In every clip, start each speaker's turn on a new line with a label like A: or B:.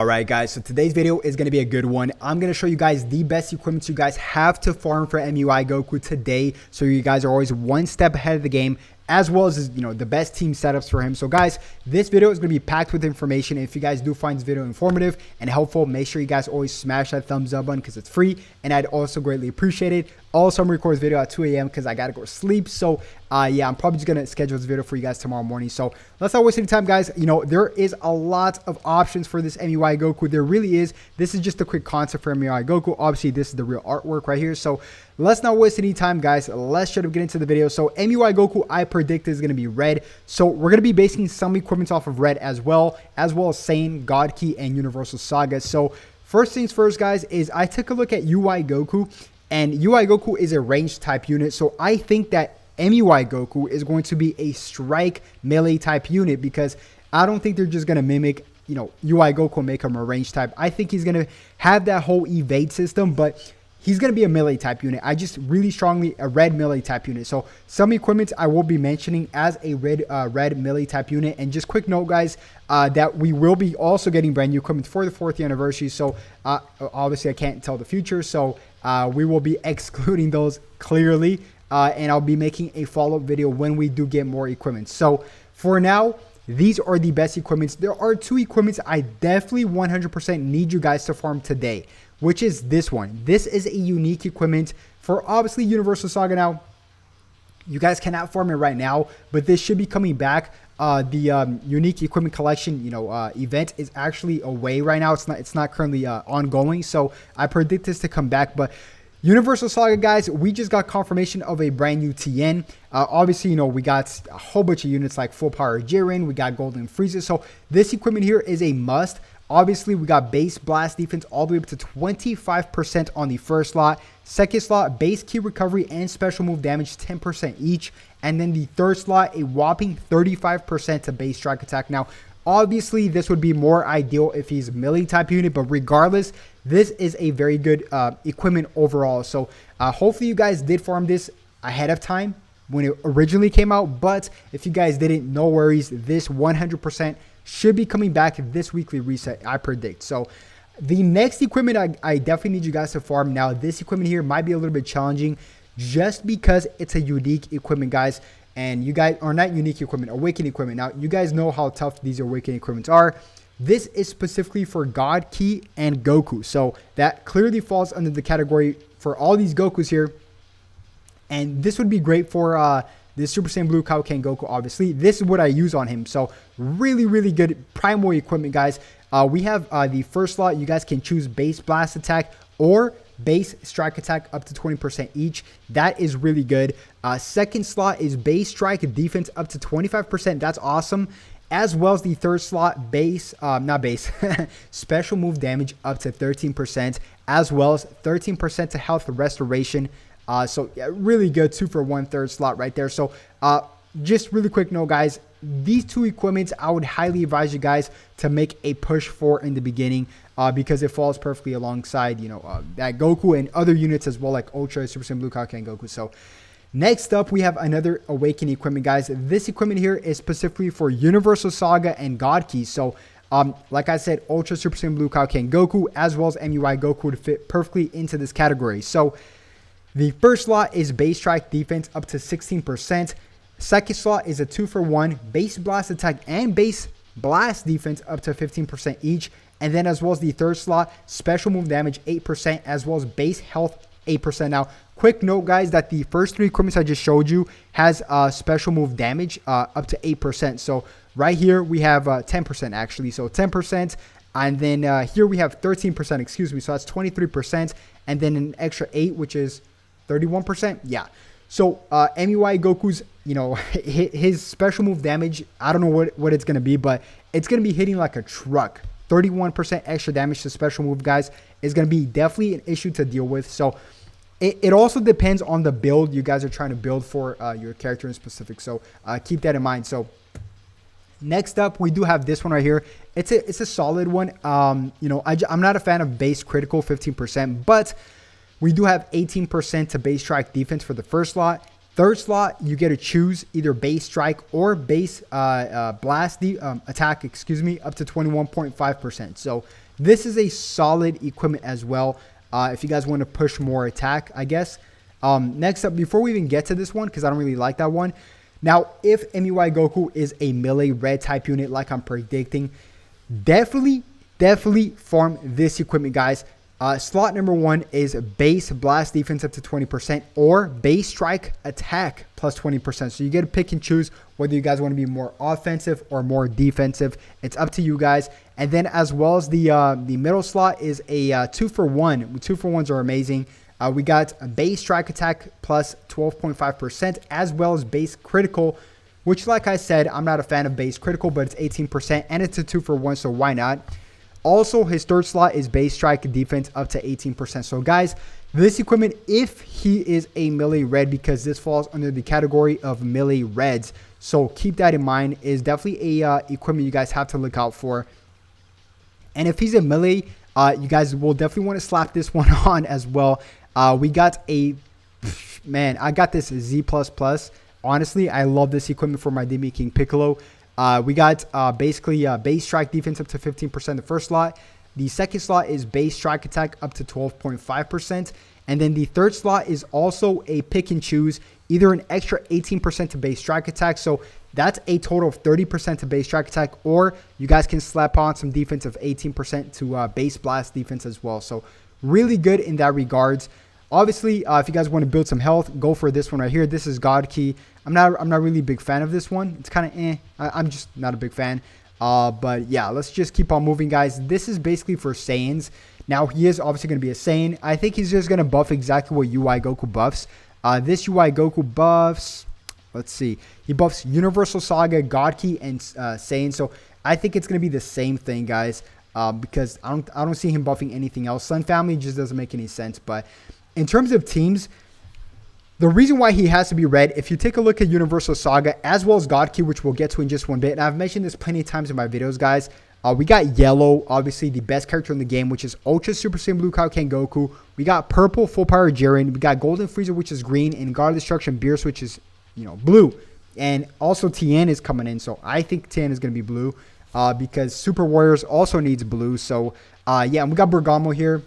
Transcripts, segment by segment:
A: Alright guys, so today's video is going to be a good one. I'm going to show you guys the best equipment you guys have to farm for Mui Goku today, so you guys are always one step ahead of the game, as well as, the best team setups for him. So guys, this video is going to be packed with information. If you guys do find this video informative and helpful, make sure you guys always smash that thumbs up button because it's free, and I'd also greatly appreciate it. Also, I'm recording this video at 2 a.m. because I got to go to sleep. So yeah, I'm probably just going to schedule this video for you guys tomorrow morning. So let's not waste any time, guys. There is a lot of options for this Mui Goku. There really is. This is just a quick concept for Mui Goku. Obviously, this is the real artwork right here. So let's not waste any time, guys. Let's straight up get into the video. So Mui Goku, I predict, is going to be red. So we're going to be basing some equipment off of red as well as Saiyan, God Key, and Universal Saga. So first things first, guys, is I took a look at UI Goku. And UI Goku is a ranged type unit, so I think that Mui Goku is going to be a strike melee type unit, because I don't think they're just going to mimic, UI Goku and make him a ranged type. I think he's going to have that whole evade system, but he's going to be a melee type unit. I just really strongly a red melee type unit. So some equipment I will be mentioning as a red melee type unit. And just quick note, guys, that we will be also getting brand new equipment for the 4th anniversary. So obviously I can't tell the future. So we will be excluding those clearly. And I'll be making a follow-up video when we do get more equipment. So for now, these are the best equipments. There are 2 equipments I definitely 100% need you guys to farm today, which is this one. This is a unique equipment for obviously Universal Saga. Now, you guys cannot farm it right now, but this should be coming back. The unique equipment collection, event is actually away right now. It's not currently ongoing, so I predict this to come back. But Universal Saga, guys, we just got confirmation of a brand new TN. Obviously, we got a whole bunch of units like Full Power Jiren, we got Golden Frieza. So this equipment here is a must. Obviously, we got base blast defense all the way up to 25% on the first slot. Second slot, base key recovery and special move damage 10% each. And then the third slot, a whopping 35% to base strike attack. Now, obviously, this would be more ideal if he's melee type unit, but regardless, this is a very good equipment overall. So hopefully you guys did farm this ahead of time when it originally came out. But if you guys didn't, no worries. This 100% should be coming back this weekly reset, I predict. So the next equipment I definitely need you guys to farm. Now, this equipment here might be a little bit challenging just because it's a unique equipment, guys. And you guys are not unique equipment, awakened equipment. Now, you guys know how tough these awakened equipments are. This is specifically for God Key and Goku. So that clearly falls under the category for all these Gokus here. And this would be great for the Super Saiyan Blue Kaioken Goku, obviously. This is what I use on him. So really, really good primal equipment, guys. We have the first slot. You guys can choose base blast attack or base strike attack up to 20% each. That is really good. Second slot is base strike defense up to 25%. That's awesome. As well as the third slot, special move damage up to 13%, as well as 13% to health restoration. So yeah, really good 2-for-1 third slot right there. So just really quick note, guys, these 2 equipments I would highly advise you guys to make a push for in the beginning, because it falls perfectly alongside that Goku and other units as well, like Ultra, Super Saiyan Blue Kaioken Goku. So next up, we have another awakening equipment, guys. This equipment here is specifically for Universal Saga and God Key. So like I said, Ultra, Super Saiyan Blue Kaioken Goku, as well as Mui Goku would fit perfectly into this category. So the first slot is base strike defense up to 16%. Second slot is a 2-for-1 base blast attack and base blast defense up to 15% each. And then as well as the third slot, special move damage 8%, as well as base health 8%. Now, quick note, guys, that the first 3 equipments I just showed you has special move damage up to 8%. So right here we have 10% actually. So 10%. And then here we have 13%, excuse me. So that's 23%. And then an extra 8, which is 31%. Yeah. So Mui Goku's, his special move damage, I don't know what it's going to be, but it's going to be hitting like a truck. 31% extra damage to special move, guys, is going to be definitely an issue to deal with. So it also depends on the build you guys are trying to build for your character in specific. So keep that in mind. So next up, we do have this one right here. It's a solid one. I'm not a fan of base critical 15%, but we do have 18% to base strike defense for the first slot. Third slot, you get to choose either base strike or base blast attack, up to 21.5%. So This is a solid equipment as well. If you guys want to push more attack, I guess. Next up, before we even get to this one, because I don't really like that one. Now, if MUI Goku is a melee red type unit like I'm predicting, definitely farm this equipment, guys. Slot number 1 is base blast defense up to 20% or base strike attack plus 20%. So you get to pick and choose whether you guys want to be more offensive or more defensive. It's up to you guys. And then as well as the middle slot is a 2-for-1. 2-for-1s are amazing. We got a base strike attack plus 12.5% as well as base critical, which like I said, I'm not a fan of base critical, but it's 18% and it's a 2-for-1, so why not? Also, his third slot is base strike defense up to 18%. So guys, this equipment, if he is a melee red, because this falls under the category of melee reds, so keep that in mind, is definitely a equipment you guys have to look out for. And if he's a melee, you guys will definitely want to slap this one on as well. We got a, man, I got this Z++. Honestly, I love this equipment for my Demi King Piccolo. We got basically base strike defense up to 15% the first slot. The second slot is base strike attack up to 12.5%. And then the third slot is also a pick and choose, either an extra 18% to base strike attack. So that's a total of 30% to base strike attack, or you guys can slap on some defense of 18% to base blast defense as well. So really good in that regards. Obviously, if you guys want to build some health, go for this one right here. This is God Key. I'm not really a big fan of this one. It's kind of I'm just not a big fan. But yeah, let's just keep on moving, guys. This is basically for Saiyans. Now, he is obviously going to be a Saiyan. I think he's just going to buff exactly what UI Goku buffs. This UI Goku buffs, let's see. He buffs Universal Saga, God Key, and Saiyan. So I think it's going to be the same thing, guys. Because I don't see him buffing anything else. Sun Family just doesn't make any sense. But in terms of teams, the reason why he has to be red, if you take a look at Universal Saga as well as God Key, which we'll get to in just one bit, and I've mentioned this plenty of times in my videos, guys. We got yellow, obviously the best character in the game, which is Ultra Super Saiyan Blue Kaioken Goku. We got purple, full power Jiren. We got Golden Frieza, which is green, and God of Destruction Beerus, which is, blue. And also Tien is coming in, so I think Tien is going to be blue because Super Warriors also needs blue. So yeah, and we got Bergamo here.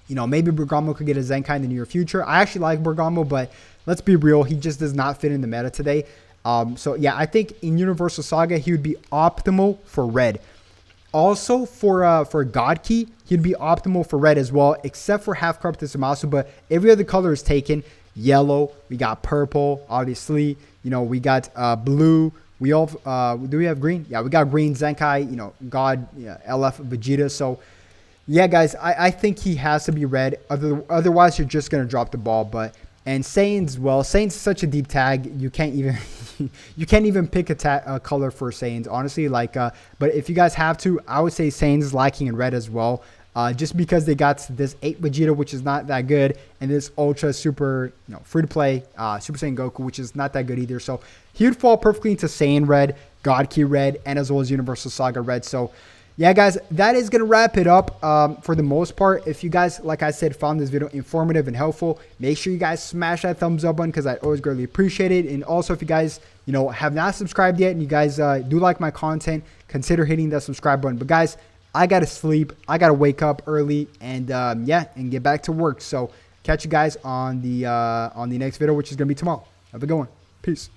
A: Maybe Bergamo could get a Zenkai in the near future. I actually like Bergamo, but let's be real, he just does not fit in the meta today. So yeah, I think in Universal Saga, he would be optimal for red. Also for God Key, he'd be optimal for red as well, except for Half Corrupted Zamasu, but every other color is taken. Yellow, we got purple, obviously. We got blue. We all do we have green? Yeah, we got green, Zenkai, God, LF, Vegeta. So yeah, guys, I think he has to be red. Otherwise, you're just gonna drop the ball. And Saiyans, well, Saiyans is such a deep tag. You can't even pick a color for Saiyans, honestly. But if you guys have to, I would say Saiyans is lacking in red as well. Just because they got this 8 Vegeta, which is not that good, and this Ultra Super, free to play Super Saiyan Goku, which is not that good either. So he would fall perfectly into Saiyan red, God Key red, and as well as Universal Saga red. So yeah, guys, that is going to wrap it up for the most part. If you guys, like I said, found this video informative and helpful, make sure you guys smash that thumbs up button because I always greatly appreciate it. And also, if you guys, have not subscribed yet and you guys do like my content, consider hitting that subscribe button. But guys, I got to sleep. I got to wake up early and yeah, and get back to work. So catch you guys on the next video, which is going to be tomorrow. Have a good one. Peace.